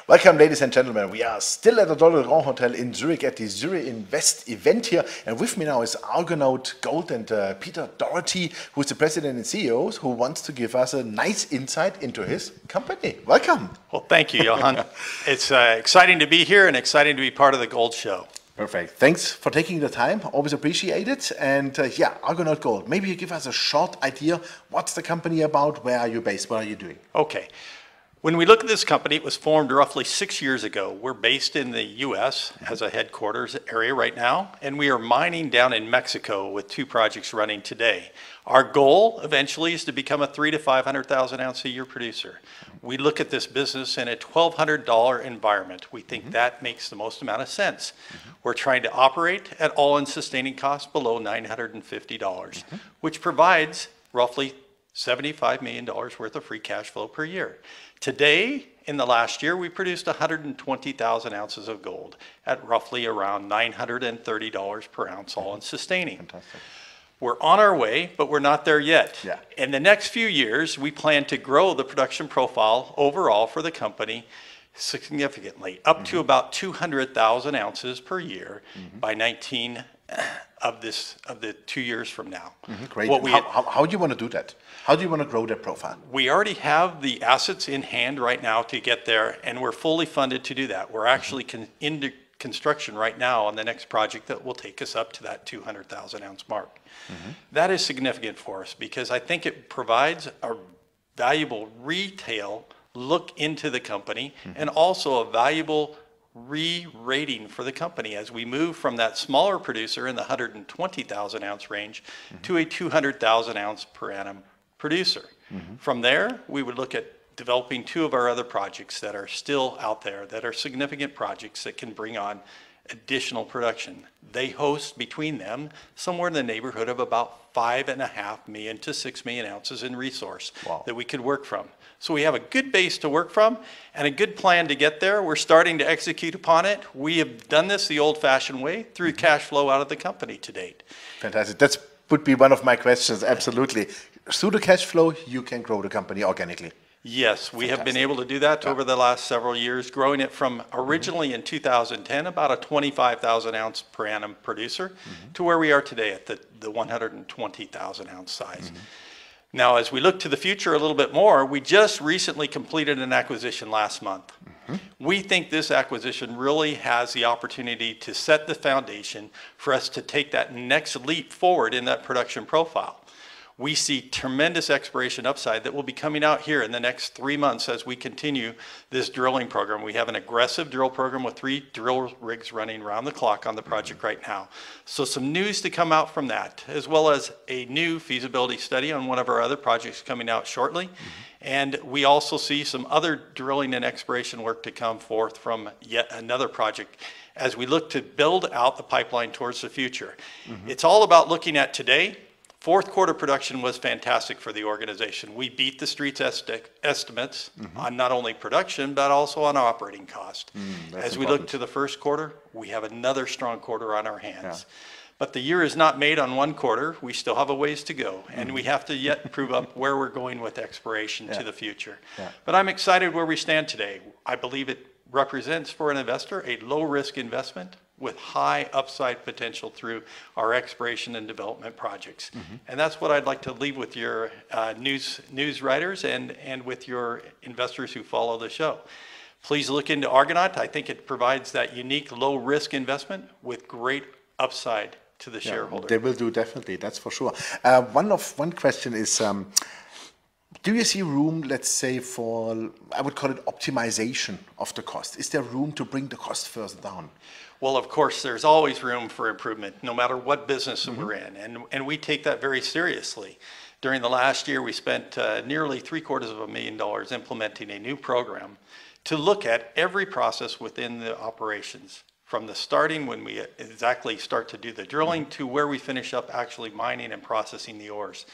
Welcome, ladies and gentlemen. We are still at the Dougherty Hotel in Zurich at the Zurich Invest event here. And with me now is Argonaut Gold and Peter Dougherty, who is the president and CEO, who wants to give us a nice insight into his company. Welcome. Well, thank you, Johan. It's exciting to be here and exciting to be part of the Gold Show. Perfect. Thanks for taking the time. Always appreciate it. And yeah, Argonaut Gold, maybe you give us a short idea. What's the company about? Where are you based? What are you doing? Okay. When we look at this company, it was formed roughly 6 years ago. We're based in the U.S. as a headquarters area right now, and we are mining down in Mexico with 2 projects running today. Our goal eventually is to become a 300,000 to 500,000 ounce a year producer. We look at this business in a $1,200 environment. We think that makes the most amount of sense. We're trying to operate at all-in sustaining costs below $950, which provides roughly $75 million worth of free cash flow per year. Today, in the last year, we produced 120,000 ounces of gold at roughly around $930 per ounce all-in sustaining. Fantastic. We're on our way, but we're not there yet. Yeah. In the next few years, we plan to grow the production profile overall for the company significantly, up to about 200,000 ounces per year by 19 of the 2 years from now. Great. How do you want to do that? How do you want to grow that profile? We already have the assets in hand right now to get there, and we're fully funded to do that. We're actually into construction right now on the next project that will take us up to that 200,000 ounce mark. That is significant for us because I think it provides a valuable retail look into the company and also a valuable re-rating for the company as we move from that smaller producer in the 120,000 ounce range to a 200,000 ounce per annum producer. From there, we would look at developing 2 of our other projects that are still out there that are significant projects that can bring on additional production. They host between them somewhere in the neighborhood of about 5.5 million to 6 million ounces in resource that we could work from. So we have a good base to work from and a good plan to get there. We're starting to execute upon it. We have done this the old-fashioned way through cash flow out of the company to date. Fantastic. That would be one of my questions, absolutely. Through the cash flow, you can grow the company organically. Yes, we have been able to do that over the last several years, growing it from originally in 2010, about a 25,000 ounce per annum producer, to where we are today at the 120,000 ounce size. Now, as we look to the future a little bit more, we just recently completed an acquisition last month. We think this acquisition really has the opportunity to set the foundation for us to take that next leap forward in that production profile. We see tremendous exploration upside that will be coming out here in the next 3 months as we continue this drilling program. We have an aggressive drill program with 3 drill rigs running around the clock on the project right now. So some news to come out from that, as well as a new feasibility study on one of our other projects coming out shortly. And we also see some other drilling and exploration work to come forth from yet another project as we look to build out the pipeline towards the future. It's all about looking at today. Fourth quarter production was fantastic for the organization. We beat the street's estimates on not only production, but also on operating cost. As we look to the first quarter, we have another strong quarter on our hands. But the year is not made on one quarter. We still have a ways to go, and we have to yet prove up where we're going with exploration to the future. But I'm excited where we stand today. I believe it represents for an investor a low-risk investment with high upside potential through our exploration and development projects. And that's what I'd like to leave with your news writers and with your investors who follow the show. Please look into Argonaut. I think it provides that unique low-risk investment with great upside to the shareholder. They will do, definitely, that's for sure. One question is, do you see room, let's say, for, I would call it optimization of the cost? Is there room to bring the cost further down? Well, of course, there's always room for improvement, no matter what business we're in, and we take that very seriously. During the last year, we spent nearly $750,000 implementing a new program to look at every process within the operations, from the starting when we exactly start to do the drilling to where we finish up actually mining and processing the ores.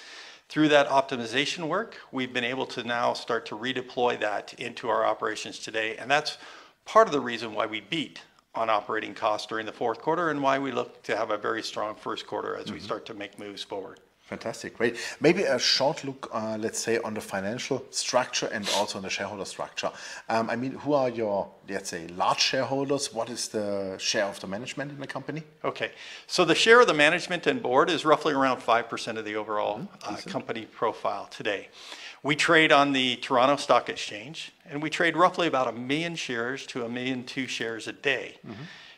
Through that optimization work, we've been able to now start to redeploy that into our operations today, and that's part of the reason why we beat on operating costs during the fourth quarter and why we look to have a very strong first quarter as we start to make moves forward. Fantastic, great. Maybe a short look, let's say, on the financial structure and also on the shareholder structure. I mean, who are your, let's say, large shareholders? What is the share of the management in the company? Okay, so the share of the management and board is roughly around 5% of the overall company profile today. We trade on the Toronto Stock Exchange, and we trade roughly about 1 million shares to 1.2 million shares a day.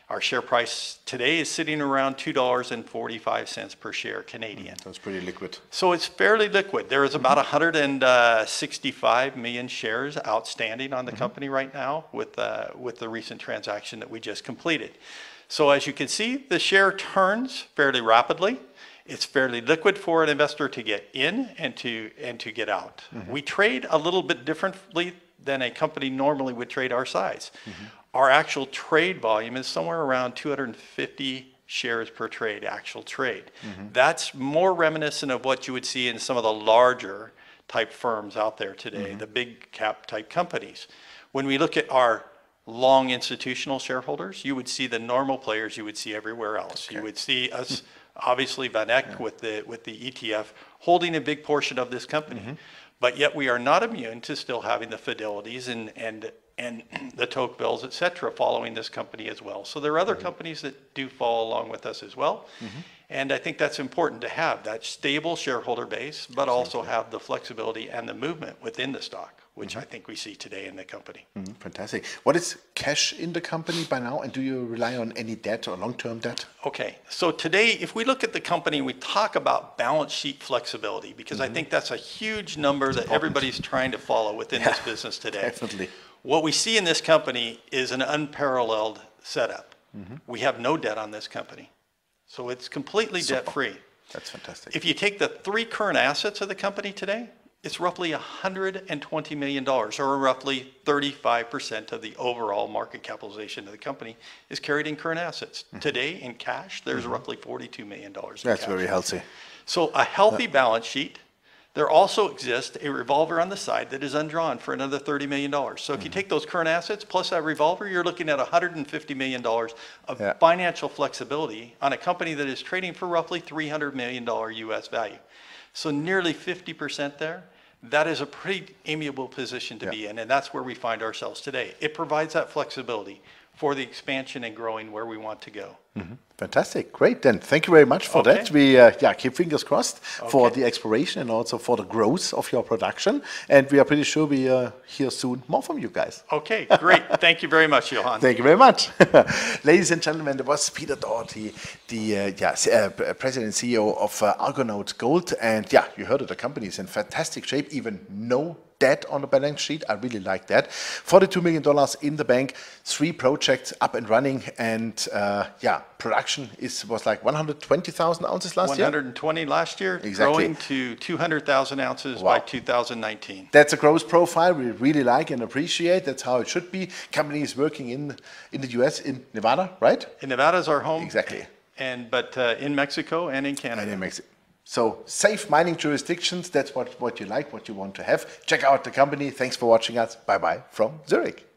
Our share price today is sitting around $2.45 per share Canadian. That's pretty liquid. So it's fairly liquid. There is about 165 million shares outstanding on the company right now with the recent transaction that we just completed. So as you can see, the share turns fairly rapidly. It's fairly liquid for an investor to get in and to get out. We trade a little bit differently than a company normally would trade our size. Our actual trade volume is somewhere around 250 shares per trade, actual trade. That's more reminiscent of what you would see in some of the larger type firms out there today, the big cap type companies. When we look at our long institutional shareholders, you would see the normal players you would see everywhere else. You would see us, obviously Van Eck with the ETF, holding a big portion of this company. But yet we are not immune to still having the Fidelities and the Tocquevilles, et cetera, following this company as well. So there are other companies that do follow along with us as well. And I think that's important to have that stable shareholder base, but also have the flexibility and the movement within the stock, which I think we see today in the company. Fantastic. What is cash in the company by now, and do you rely on any debt or long-term debt? Okay, so today, if we look at the company, we talk about balance sheet flexibility, because I think that's a huge number that everybody's trying to follow within this business today. Definitely. What we see in this company is an unparalleled setup. We have no debt on this company. So it's completely debt-free. That's fantastic. If you take the 3 current assets of the company today, it's roughly $120 million, or roughly 35% of the overall market capitalization of the company is carried in current assets. Today, in cash, there's roughly $42 million in That's cash. very healthy. So a healthy balance sheet. There also exists a revolver on the side that is undrawn for another $30 million. So if you take those current assets plus that revolver, you're looking at $150 million of financial flexibility on a company that is trading for roughly $300 million US value. So nearly 50% there. That is a pretty amiable position to be in, and that's where we find ourselves today. It provides that flexibility for the expansion and growing where we want to go. Fantastic, great. Then thank you very much for that. We keep fingers crossed for the exploration and also for the growth of your production. And we are pretty sure we hear soon more from you guys. Okay, great. Thank you very much, Johan. Thank you very much. Ladies and gentlemen, that was Peter Dougherty, the President and CEO of Argonaut Gold. And you heard it, the company is in fantastic shape, even no debt on the balance sheet. I really like that. $42 million in the bank, 3 projects up and running, and production was like 120,000 ounces last year. 120 last year, exactly. Growing to 200,000 ounces by 2019. That's a growth profile we really like and appreciate. That's how it should be. Company is working in the US, in Nevada, right? In Nevada is our home. Exactly. But in Mexico and in Canada. And in Mexico. So safe mining jurisdictions, that's what you like, what you want to have. Check out the company. Thanks for watching us. Bye-bye from Zurich.